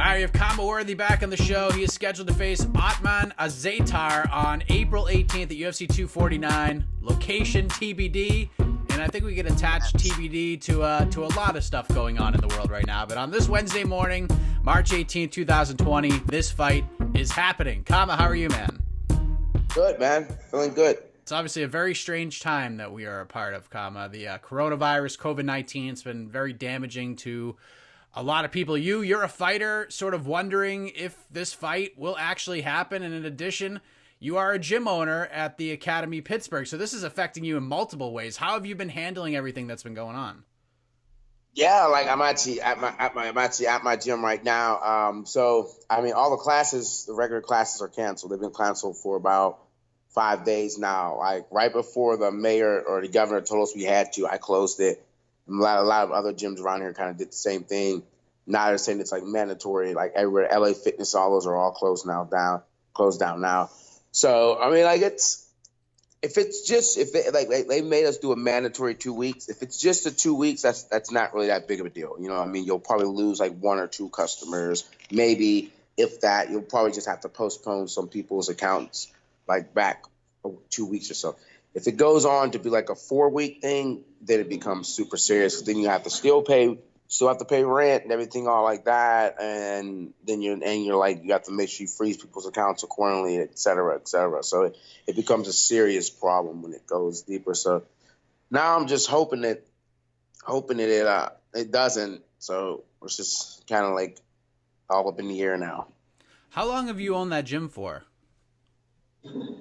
All right, we have Khama Worthy back on the show. He is scheduled to face Ottman Azaitar on April 18th at UFC 249. Location TBD, and I think we can attach TBD to a lot of stuff going on in the world right now. But on this Wednesday morning, March 18th, 2020, this fight is happening. Khama, how are you, man? Good, man. Feeling good. It's obviously a very strange time that we are a part of, Khama. The coronavirus, COVID-19, has been very damaging to a lot of people. You're a fighter, sort of wondering if this fight will actually happen. And in addition, you are a gym owner at the Academy Pittsburgh. So this is affecting you in multiple ways. How have you been handling everything that's been going on? Yeah, like I'm actually at my gym right now. So I mean, all the classes, the regular classes are canceled. They've been canceled for about 5 days now. Like right before the mayor or the governor told us we had to, I closed it. A lot of other gyms around here kind of did the same thing. Now they're saying it's like mandatory, like everywhere. LA Fitness, all those are all closed down now. So I mean, like if they made us do a mandatory 2 weeks. If it's just a 2 weeks, that's not really that big of a deal. You know what I mean? You'll probably lose like 1 or 2 customers, maybe. If that, you'll probably just have to postpone some people's accounts like back 2 weeks or so. If it goes on to be like a 4-week thing, then it becomes super serious. 'Cause then you have to still have to pay rent and everything all like that. And then you're like, you have to make sure you freeze people's accounts accordingly, et cetera, et cetera. So it becomes a serious problem when it goes deeper. So now I'm just hoping that it doesn't. So it's just kind of like all up in the air now. How long have you owned that gym for?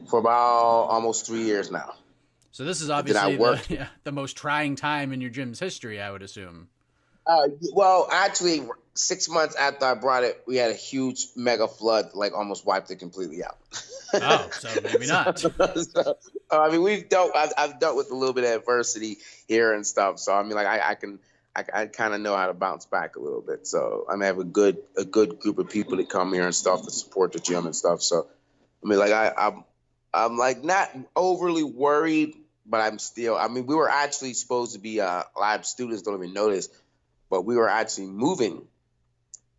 For about almost 3 years now. So this is obviously the most trying time in your gym's history, I would assume. Well, actually, 6 months after I brought it, we had a huge mega flood, like almost wiped it completely out. Oh, so maybe not. I mean, I've dealt with a little bit of adversity here and stuff. So I mean, like I kind of know how to bounce back a little bit. So I mean, I have a good group of people that come here and stuff to support the gym and stuff. So I mean, like I'm like not overly worried, but I'm still. I mean, we were actually supposed to be a lot of students don't even know this. But we were actually moving.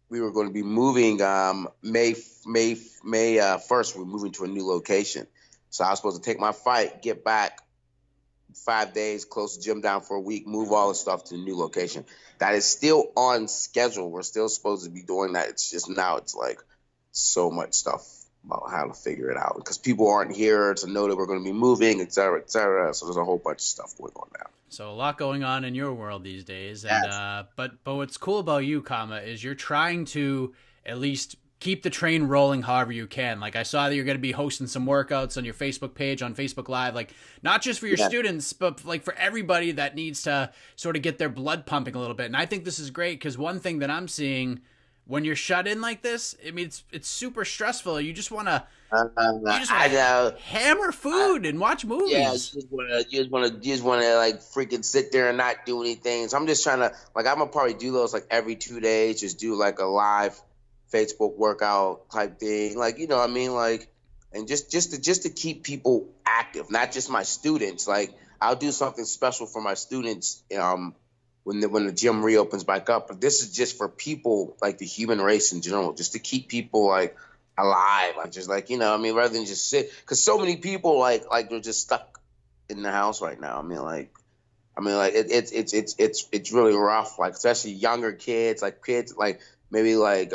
We were going to be moving May 1st. We're moving to a new location. So I was supposed to take my fight, get back 5 days, close the gym down for a week, move all the stuff to the new location. That is still on schedule. We're still supposed to be doing that. It's just now it's like so much stuff about how to figure it out because people aren't here to know that we're going to be moving, et cetera, et cetera. So there's a whole bunch of stuff going on now. So a lot going on in your world these days. And yes. But what's cool about you, Khama, is you're trying to at least keep the train rolling however you can. Like I saw that you're going to be hosting some workouts on your Facebook page, on Facebook Live, like not just for your students, but like for everybody that needs to sort of get their blood pumping a little bit. And I think this is great because one thing that I'm seeing when you're shut in like this, I mean, it's super stressful. You just want to hammer food and watch movies. Yeah, you just want to like freaking sit there and not do anything. So I'm just trying to like I'm gonna probably do those like every 2 days. Just do like a live Facebook workout type thing, like you know what I mean, like and just to keep people active, not just my students. Like I'll do something special for my students. When the gym reopens back up, but this is just for people like the human race in general, just to keep people like alive, like just like you know, I mean, rather than just sit, because so many people like they're just stuck in the house right now. I mean, like it's really rough, like especially younger kids, like maybe like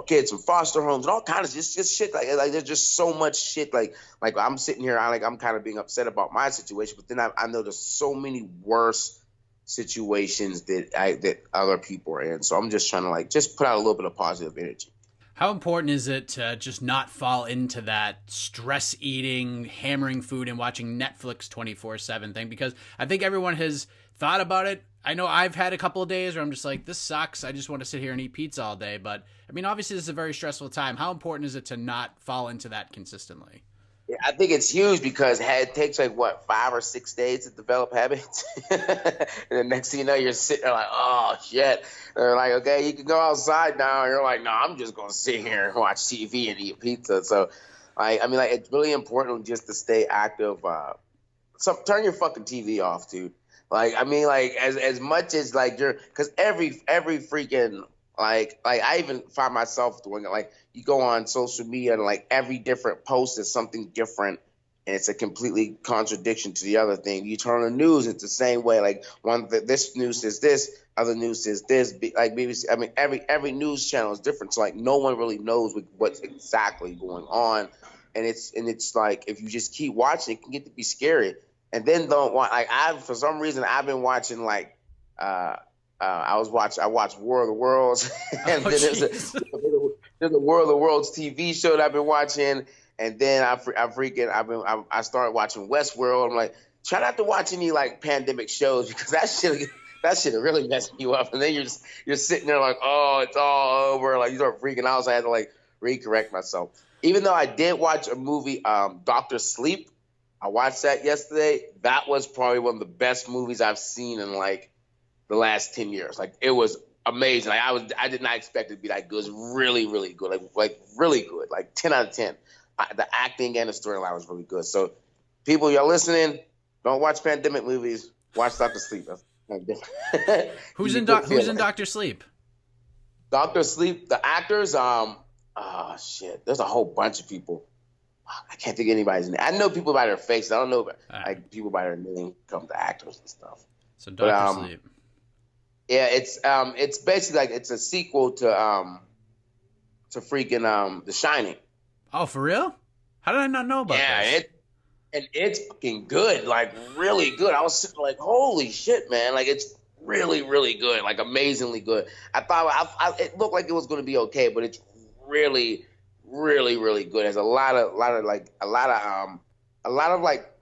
kids from foster homes and all kinds of just shit like there's just so much shit like I'm sitting here, I'm kind of being upset about my situation, but then I know there's so many worse situations that other people are in. So I'm just trying to like just put out a little bit of positive energy. How important is it to just not fall into that stress eating, hammering food and watching Netflix 24/7 thing? Because I think everyone has thought about it. I know I've had a couple of days where I'm just like, this sucks. I just want to sit here and eat pizza all day. But I mean, obviously this is a very stressful time. How important is it to not fall into that consistently? Yeah, I think it's huge because it takes like 5 or 6 days to develop habits. And the next thing you know, you're sitting there like, oh shit. They're like, okay, you can go outside now. And you're like, no, I'm just gonna sit here and watch TV and eat pizza. So, I mean, like it's really important just to stay active. Turn your fucking TV off, dude. Like, I mean, like as much as like because every freaking Like I even find myself doing it. Like you go on social media and like every different post is something different, and it's a completely contradiction to the other thing. You turn on the news, it's the same way. Like this news says this, other news says this. Like BBC, I mean every news channel is different. So like no one really knows what's exactly going on, and it's like if you just keep watching, it can get to be scary. And then don't want like for some reason I've been watching like I watched War of the Worlds, and then there's a War of the Worlds TV show that I've been watching, and then I started watching Westworld. I'm like, try not to watch any like pandemic shows because that shit really messing you up, and then you're sitting there like, oh, it's all over, like you start freaking out. So I had to like recorrect myself. Even though I did watch a movie, Doctor Sleep, I watched that yesterday. That was probably one of the best movies I've seen in like the last 10 years. Like it was amazing. Like I did not expect it to be that good. It was really, really good. Like really good. Like 10 out of 10. The acting and the storyline was really good. So people, y'all listening, don't watch pandemic movies. Watch Doctor Sleep. Who's in Doctor Sleep? Doctor Sleep, the actors, oh shit. There's a whole bunch of people. I can't think of anybody's name. I know people by their face. I don't know like people by their name come to actors and stuff. So Doctor Sleep. Yeah, it's basically like it's a sequel to freaking The Shining. Oh, for real? How did I not know about this? Yeah, it's fucking good, like really good. I was sitting like, holy shit, man! Like it's really, really good, like amazingly good. I thought it looked like it was going to be okay, but it's really, really, really good. There's a lot of like I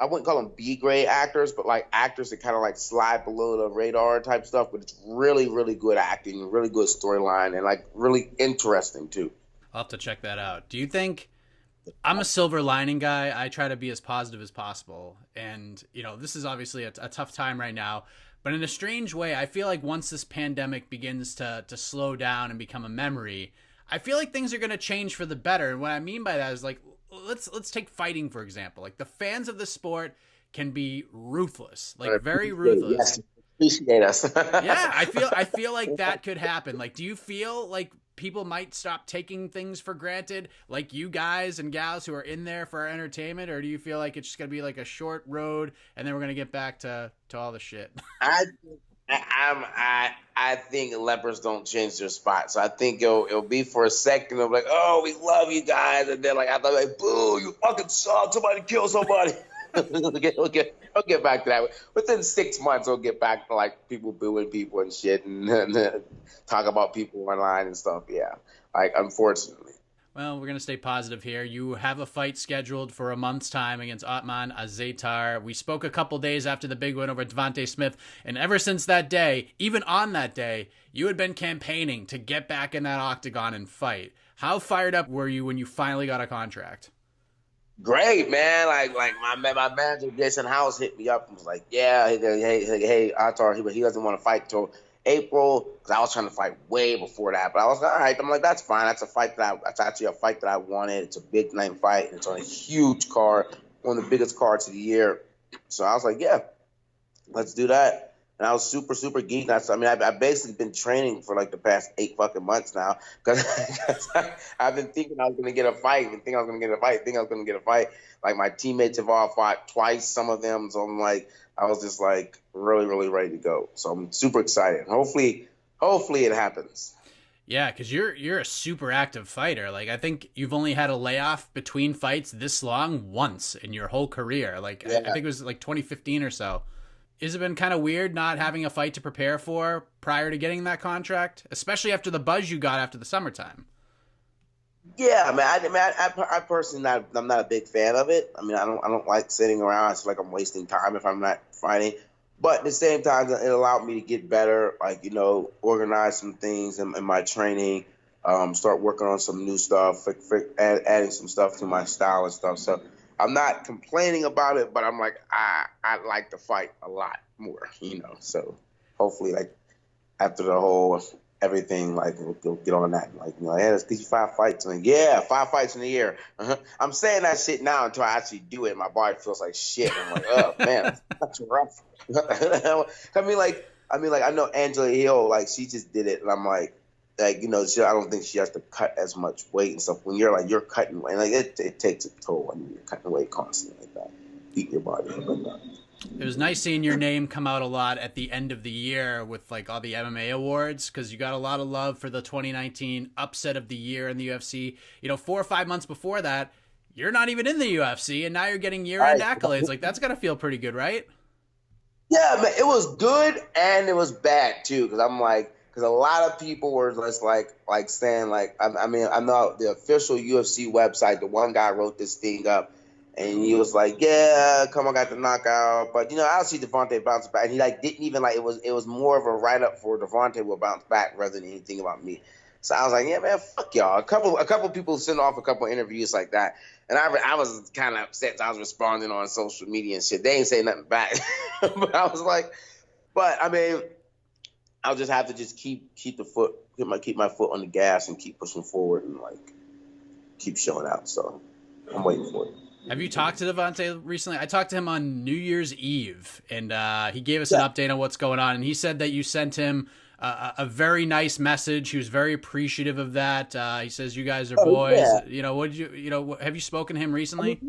wouldn't call them B grade actors, but like actors that kind of like slide below the radar type stuff. But it's really, really good acting, really good storyline, and like really interesting too. I'll have to check that out. Do you think I'm a silver lining guy? I try to be as positive as possible, and this is obviously a tough time right now. But in a strange way, I feel like once this pandemic begins to slow down and become a memory, I feel like things are going to change for the better. And what I mean by that is like, let's take fighting, for example. Like the fans of the sport can be ruthless, like very ruthless. Yes, appreciate us. Yeah, I feel like that could happen. Like, do you feel like people might stop taking things for granted, like you guys and gals who are in there for our entertainment, or do you feel like it's just gonna be like a short road and then we're gonna get back to all the shit? I think lepers don't change their spot. So I think it'll be for a second of like, oh, we love you guys, and then like I thought like, boo, you fucking saw somebody kill somebody. we'll get back to that. Within 6 months, we'll get back to like people booing people and shit, and talk about people online and stuff. Yeah, like unfortunately. Well, we're going to stay positive here. You have a fight scheduled for a month's time against Ottman Azaitar. We spoke a couple days after the big win over Devontae Smith, and ever since that day, even on that day, you had been campaigning to get back in that octagon and fight. How fired up were you when you finally got a contract? Great, man. Like my manager Jason House hit me up and was like, yeah, hey, Azaitar, he doesn't want to fight till April, because I was trying to fight way before that, but I was like, all right. I'm like, that's fine. That's actually a fight that I wanted. It's a big name fight. It's on a huge card, one of the biggest cards of the year. So I was like, yeah, let's do that. And I was super, super geeked. I've basically been training for like the past 8 fucking months now, because I've been thinking I was going to get a fight, Like my teammates have all fought twice, some of them. So I was just like really, really ready to go. So I'm super excited. Hopefully it happens. Yeah, because you're a super active fighter. Like I think you've only had a layoff between fights this long once in your whole career. Like yeah. I think it was like 2015 or so. Has it been kind of weird not having a fight to prepare for prior to getting that contract, especially after the buzz you got after the summertime? Yeah, I personally I'm not a big fan of it. I don't like sitting around. I feel like I'm wasting time if I'm not fighting. But at the same time, it allowed me to get better, like, organize some things in my training, start working on some new stuff, adding some stuff to my style and stuff. So I'm not complaining about it, but I'm like, I like to fight a lot more, So hopefully, like, after the whole everything, like, we'll get on that. Like, hey, let's get you 5 fights. I'm like, yeah, 5 fights in a year. I'm saying that shit now until I actually do it, and my body feels like shit. I'm like, oh, man, that's rough. I know Angela Hill, like, she just did it, and I'm like, like, you know, I don't think she has to cut as much weight and stuff. When you're cutting weight, like it takes a toll. I mean, you're cutting weight constantly like that, beat your body up like that. It was nice seeing your name come out a lot at the end of the year with like all the MMA awards, because you got a lot of love for the 2019 upset of the year in the UFC. You know, 4 or 5 months before that, you're not even in the UFC, and now you're getting year-end accolades. Like, that's gotta feel pretty good, right? Yeah, man, it was good and it was bad too, because because a lot of people were just like saying like, I mean, I know the official UFC website, the one guy wrote this thing up, and he was like, yeah, come on, got the knockout, but you know, I'll see Devontae bounce back, and he like didn't even like, it was more of a write up for Devontae will bounce back rather than anything about me. So I was like, yeah, man, fuck y'all. A couple people sent off a couple interviews like that, and I was kind of upset. I was responding on social media and shit. They ain't say nothing back, but I was like, but I mean, I'll just have to just keep my foot on the gas and keep pushing forward and like keep showing out. So I'm waiting for it. Have you talked to Devontae recently? I talked to him on New Year's Eve, and he gave us an update on what's going on. And he said that you sent him a very nice message. He was very appreciative of that. He says you guys are boys. Yeah. You know, have you spoken to him recently?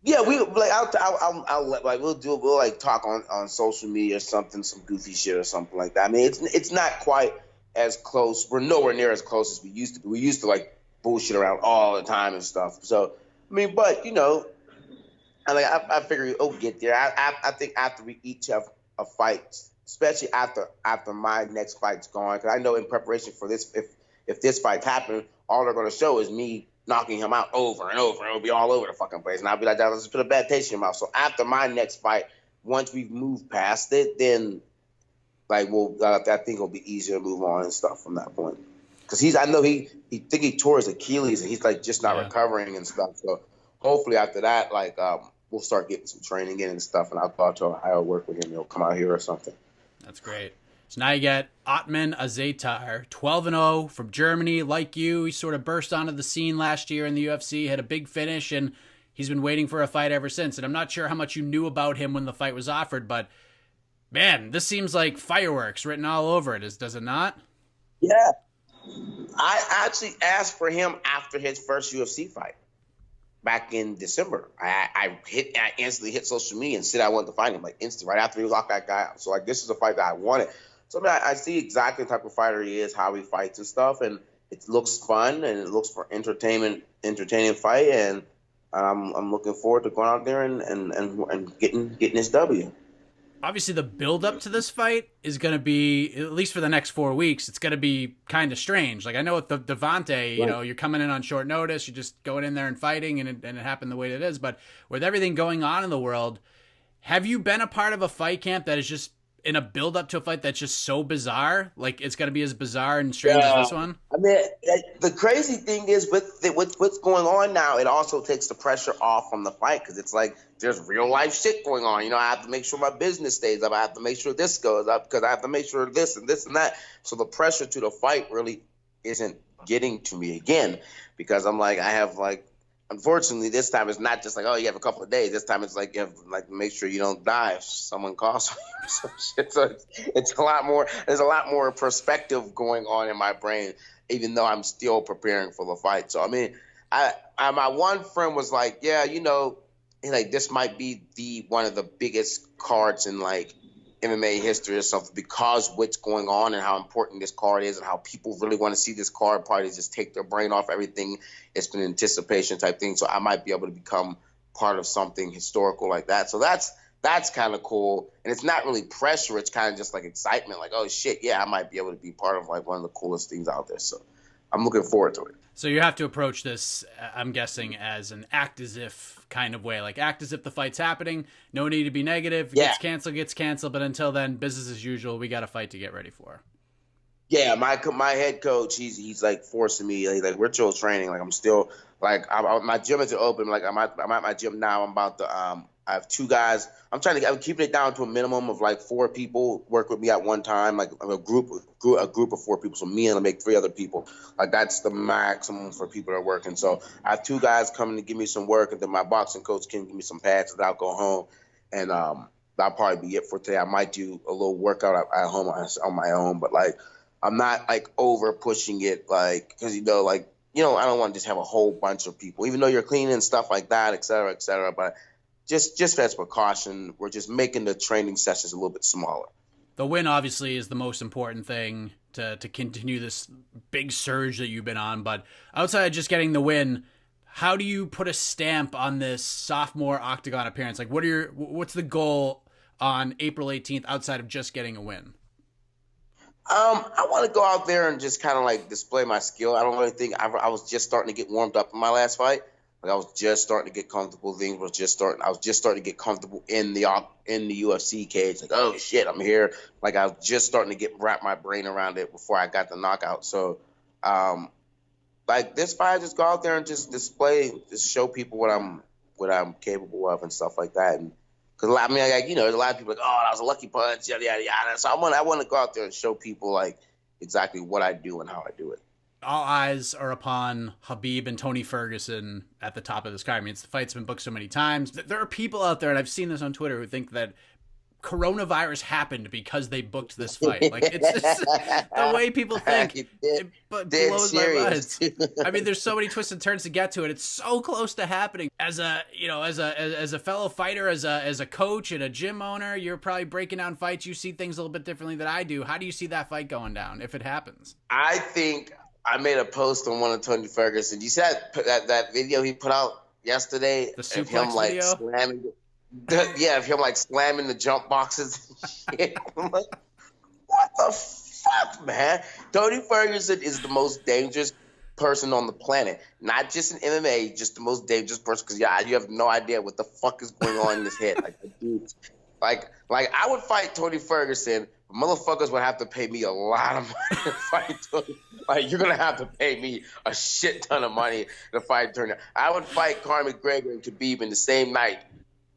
Yeah, we like I'll like we'll like talk on social media or something, some goofy shit or something like that. I mean, it's not quite as close. We're nowhere near as close as we used to be. We used to like bullshit around all the time and stuff. So I mean, but you know, I figure it'll get there. I think after we each have a fight, especially after my next fight's gone, because I know in preparation for this, if this fight's happening, all they're gonna show is me knocking him out over and over, and it'll be all over the fucking place, and I'll be like, let's just put a bad taste in your mouth. So after my next fight, once we've moved past it, then like I think it'll be easier to move on and stuff from that point. Because I know he tore his Achilles and he's like just not recovering and stuff. So hopefully after that, like we'll start getting some training in and stuff, and I'll talk to him how I'll work with him. He'll come out here or something. That's great. So now you get Ottman Azaitar, 12-0 from Germany. Like you, he sort of burst onto the scene last year in the UFC, had a big finish, and he's been waiting for a fight ever since. And I'm not sure how much you knew about him when the fight was offered, but man, this seems like fireworks written all over it. Does it not? Yeah. I actually asked for him after his first UFC fight back in December. I instantly hit social media and said I wanted to fight him, like instantly, right after he locked that guy out. So like, this is a fight that I wanted. So I mean, I see exactly the type of fighter he is, how he fights and stuff, and it looks fun and it looks for entertaining fight, and I'm looking forward to going out there and getting his W. Obviously, the build-up to this fight is going to be, at least for the next 4 weeks, it's going to be kind of strange. Like, I know with the Devontae, you know, you're coming in on short notice, you're just going in there and fighting, and it happened the way it is. But with everything going on in the world, have you been a part of a fight camp that is just in a build-up to a fight that's just so bizarre? Like, it's going to be as bizarre and strange as this one? I mean, the crazy thing is with what's going on now, it also takes the pressure off from the fight, because it's like there's real life shit going on. You know, I have to make sure my business stays up. I have to make sure this goes up, because I have to make sure this and this and that. So the pressure to the fight really isn't getting to me again, because I'm like, I have like, unfortunately, this time it's not just like, oh, you have a couple of days. This time it's like you have to like make sure you don't die if someone calls for you or some shit. So it's a lot more. There's a lot more perspective going on in my brain, even though I'm still preparing for the fight. So I mean, my one friend was like, yeah, you know, like this might be one of the biggest cards in like MMA history or something, because what's going on and how important this card is and how people really want to see this card, probably just take their brain off everything. It's been anticipation type thing. So I might be able to become part of something historical like that. So that's kind of cool. And it's not really pressure. It's kind of just like excitement. Like, oh shit, yeah, I might be able to be part of like one of the coolest things out there. So I'm looking forward to it. So you have to approach this, I'm guessing, as an act as if kind of way. Like, act as if the fight's happening. No need to be negative. If it gets canceled. But until then, business as usual. We got a fight to get ready for. Yeah, my head coach, he's like forcing me. Like we're still training. Like I'm still like my gym isn't open. Like I'm at my gym now. I'm about to I have 2 guys. I'm keeping it down to a minimum of like 4 people work with me at one time. Like a group of 4 people. So me and I make 3 other people. Like that's the maximum for people that are working. So I have 2 guys coming to give me some work, and then my boxing coach can give me some pads, and I'll go home. And that'll probably be it for today. I might do a little workout at home on my own, but like I'm not like over pushing it, like, because like I don't want to just have a whole bunch of people, even though you're cleaning and stuff like that, et cetera, et cetera. But just as precaution, we're just making the training sessions a little bit smaller. The win obviously is the most important thing to continue this big surge that you've been on. But outside of just getting the win, how do you put a stamp on this sophomore Octagon appearance? Like, what's the goal on April 18th outside of just getting a win? I want to go out there and just kind of like display my skill. I don't really think I was just starting to get warmed up in my last fight. Like, I was just starting to get comfortable. I was just starting to get comfortable in the UFC cage. Like, oh shit, I'm here. Like, I was just starting to wrap my brain around it before I got the knockout. So, like, this fight, I just go out there and just just show people what I'm capable of and stuff like that. And because I mean, like, there's a lot of people like, oh, that was a lucky punch, yada yada yada. So I want to go out there and show people like exactly what I do and how I do it. All eyes are upon Khabib and Tony Ferguson at the top of this card. I mean, the fight's been booked so many times. There are people out there, and I've seen this on Twitter, who think that coronavirus happened because they booked this fight. Like, it's just the way people think. It blows my mind. I mean, there's so many twists and turns to get to it. It's so close to happening. As a fellow fighter, as a coach and a gym owner, you're probably breaking down fights. You see things a little bit differently than I do. How do you see that fight going down if it happens? I think I made a post on one of Tony Ferguson. You see that video he put out yesterday? The suplex video? Slamming of him like slamming the jump boxes and shit. I'm like, what the fuck, man? Tony Ferguson is the most dangerous person on the planet. Not just in MMA, just the most dangerous person, because you have no idea what the fuck is going on in his head. Like, the dude, like I would fight Tony Ferguson. Motherfuckers would have to pay me a lot of money to fight Tony. Like, you're gonna have to pay me a shit ton of money to fight Tony. I would fight Conor McGregor and Khabib in the same night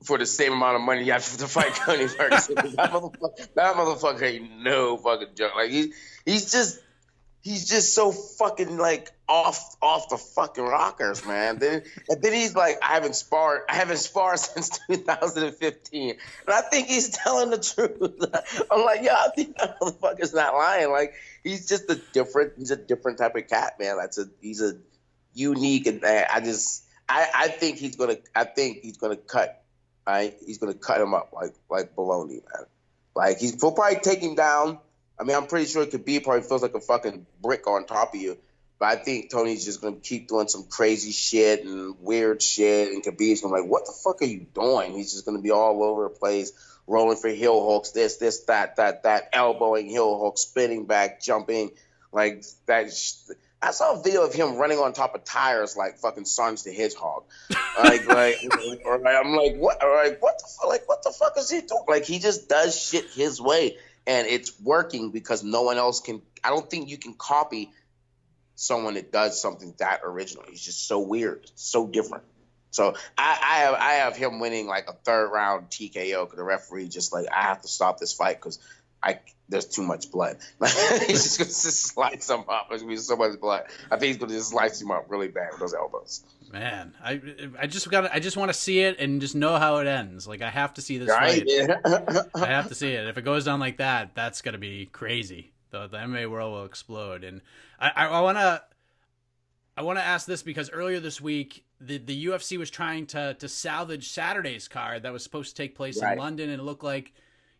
for the same amount of money you have to fight Tony Ferguson. that motherfucker ain't no fucking joke. Like, he's just so fucking like off the fucking rockers, man. And then he's like, I haven't sparred since 2015, and I think he's telling the truth. I'm like, I think that motherfucker's not lying. Like, he's just a different type of cat, man. He's a unique, and I think he's gonna cut. Right? He's gonna cut him up like bologna, man. Like, he'll probably take him down. I mean, I'm pretty sure Khabib probably feels like a fucking brick on top of you. But I think Tony's just going to keep doing some crazy shit and weird shit. And Khabib's going to be like, what the fuck are you doing? He's just going to be all over the place, rolling for heel hooks, this, that, elbowing heel hooks, spinning back, jumping. Like, that. I saw a video of him running on top of tires like fucking Sonic the Hedgehog. I'm like, what? What the fuck is he doing? Like, he just does shit his way. And it's working because no one else can. I don't think you can copy someone that does something that original. He's just so weird, so different. So I have him winning like a third round TKO because the referee just like, I have to stop this fight because there's too much blood. He's just gonna slice him up. There's gonna be so much blood. I think he's gonna just slice him up really bad with those elbows. Man, I just want to see it and just know how it ends. Like, I have to see this fight. Yeah. I have to see it. If it goes down like that, that's gonna be crazy. The MMA world will explode. And I wanna ask this because earlier this week the UFC was trying to salvage Saturday's card that was supposed to take place in London, and it looked like,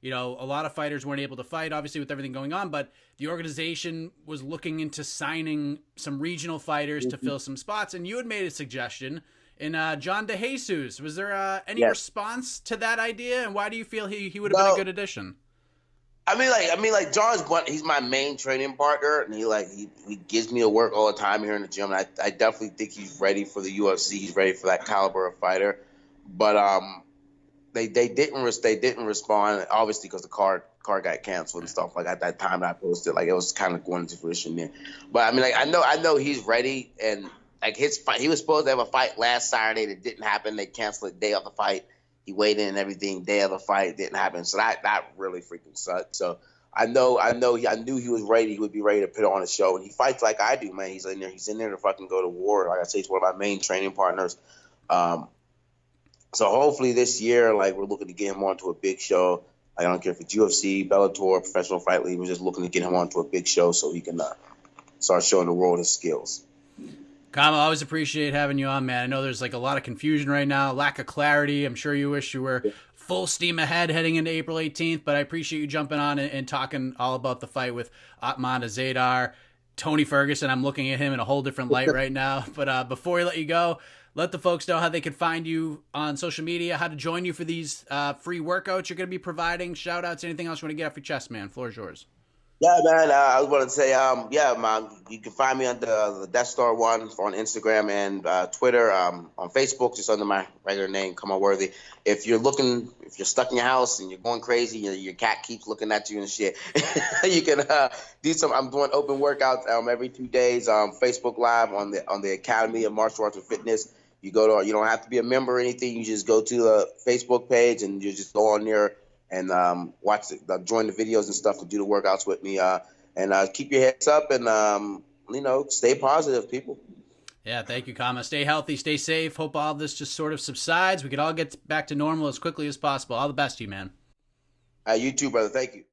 a lot of fighters weren't able to fight, obviously, with everything going on, but the organization was looking into signing some regional fighters to fill some spots, and you had made a suggestion in John DeJesus. Was there any response to that idea, and why do you feel he would have been a good addition? I mean, John's he's my main training partner, and he gives me a work all the time here in the gym, and I definitely think he's ready for the UFC. He's ready for that caliber of fighter, but They didn't respond, obviously, because the card got canceled and stuff like at that time that I posted. Like, it was kind of going into fruition then. But I mean, like, I know he's ready, and like his fight, he was supposed to have a fight last Saturday that didn't happen. They canceled it day of the fight. He weighed in and everything. Day of the fight didn't happen. So that really freaking sucked. So I knew he was ready. He would be ready to put on a show, and he fights like I do, man. He's in there to fucking go to war. Like I say, he's one of my main training partners. So hopefully this year, like, we're looking to get him onto a big show. I don't care if it's UFC, Bellator, Professional Fight League. We're just looking to get him onto a big show so he can start showing the world his skills. Khama, I always appreciate having you on, man. I know there's like a lot of confusion right now, lack of clarity. I'm sure you wish you were full steam ahead heading into April 18th, but I appreciate you jumping on and talking all about the fight with Ottman Azaitar. Tony Ferguson, I'm looking at him in a whole different light right now. But before we let you go, let the folks know how they can find you on social media, how to join you for these free workouts you're going to be providing, shout outs, anything else you want to get off your chest, man. Floor is yours. Yeah, man. I was going to say, man, you can find me on the Deathstar one on Instagram and Twitter. On Facebook, just under my regular name, Khama Worthy. If you're stuck in your house and you're going crazy, your cat keeps looking at you and shit, you can do some. I'm doing open workouts every 2 days. Facebook Live on the Academy of Martial Arts and Fitness. You don't have to be a member or anything. You just go to the Facebook page and you just go on there and join the videos and stuff to do the workouts with me. And keep your heads up and, stay positive, people. Yeah, thank you, Khama. Stay healthy, stay safe. Hope all this just sort of subsides. We could all get back to normal as quickly as possible. All the best to you, man. You too, brother. Thank you.